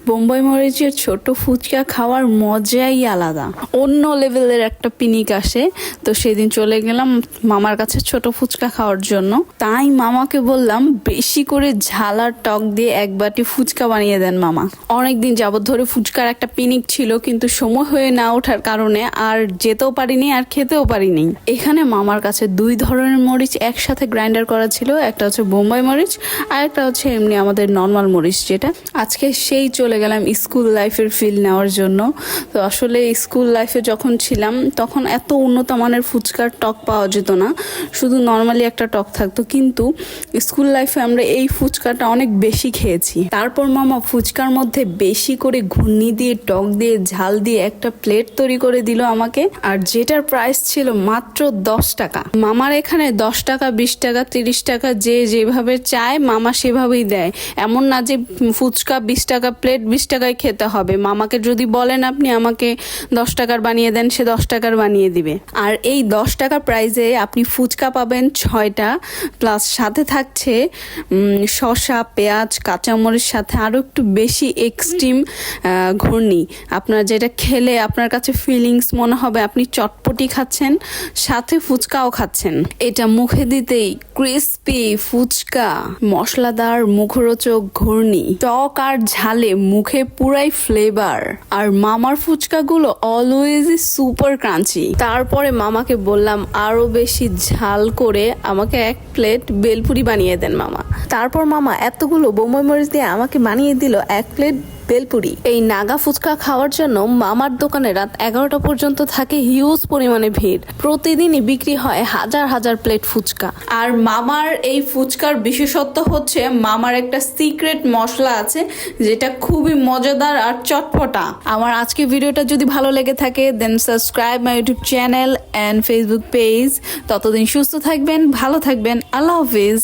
বোম্বাই মরিচের ছোট ফুচকা খাওয়ার মজাই আলাদা, অন্য লেভেলের একটা পিনিক আসে। তো সেদিন চলে গেলাম মামার কাছে ছোট ফুচকা খাওয়ার জন্য। তাই মামাকে বললাম বেশি করে ঝাল আর টক দিয়ে এক বাটি ফুচকা বানিয়ে দেন মামা। অনেকদিন যাবত ধরে ফুচকার একটা পিনিক ছিল, কিন্তু সময় হয়ে না ওঠার কারণে আর যেতেও পারিনি আর খেতেও পারিনি। এখানে মামার কাছে দুই ধরনের মরিচ একসাথে গ্রাইন্ডার করা ছিল, একটা হচ্ছে বোম্বাই মরিচ আর একটা হচ্ছে এমনি আমাদের নর্মাল মরিচ যেটা। আজকে সেই চলে গেলাম স্কুল লাইফের ফিল নেওয়ার জন্য। তো আসলে স্কুল লাইফে যখন ছিলাম তখন এত উন্নত মানের ফুচকার টক পাওয়া যেত না, শুধু নর্মালি একটা টক থাকতো। কিন্তু স্কুল লাইফে আমরা এই ফুচকাটা অনেক বেশি খেয়েছি। তারপর মামা ফুচকার মধ্যে বেশি করে ঘুগনি দিয়ে টক দিয়ে ঝাল দিয়ে একটা প্লেট তৈরি করে দিল আমাকে, আর যেটার প্রাইস ছিল মাত্র 10 টাকা। মামার এখানে 10 টাকা 20 টাকা 30 টাকা যে যেভাবে চায় মামা সেভাবেই দেয়। এমন না যে ফুচকা 20 টাকা প্লেট 20 টাকায় খেতে হবে। মামাকে যদি বলেন আপনি আমাকে 10 টাকার বানিয়ে দেন, সে 10 টাকার বানিয়ে দিবে। আর এই 10 টাকা প্রাইসে আপনি ফুচকা পাবেন 6টা, প্লাস সাথে থাকছে শসা পেঁয়াজ কাঁচামরিচ, সাথে আরও একটু বেশি এক্সট্রিম ঘূর্ণি। আপনার যেটা খেলে আপনার কাছে ফিলিংস মনে হবে আপনি চটপটি খাচ্ছেন সাথে ফুচকাও খাচ্ছেন। এটা মুখে দিতেই ক্রিস্পি ফুচকা, মশলাদার মুখরোচক ঘূর্ণি, টক আর ঝালে মুখে পুরাই ফ্লেভার। আর মামার ফুচকাগুলো অলওয়েজই সুপার ক্রাঞ্চি। তারপরে মামাকে বললাম আরো বেশি ঝাল করে আমাকে 1 প্লেট বেলপুরি বানিয়ে দেন মামা। তারপর মামা এতগুলো বোম্বাই মরিচ দিয়ে আমাকে বানিয়ে দিল 1 প্লেট বেলপুরি। এই নাগা ফুচকা খাওয়ার জন্য মামার দোকানে রাত 11টা পর্যন্ত থাকে হিউজ পরিমাণে ভিড়। প্রতিদিনই বিক্রি হয় হাজার হাজার প্লেট ফুচকা। আর মামার এই ফুচকার বিশেষত্ব হচ্ছে মামার একটা সিক্রেট মশলা আছে যেটা খুবই মজাদার আর চটপটা। আমার আজকে ভিডিওটা যদি ভালো লেগে থাকে then subscribe my YouTube channel and Facebook page. ততদিন সুস্থ থাকবেন, ভালো থাকবেন, আল্লাহ হাফিজ।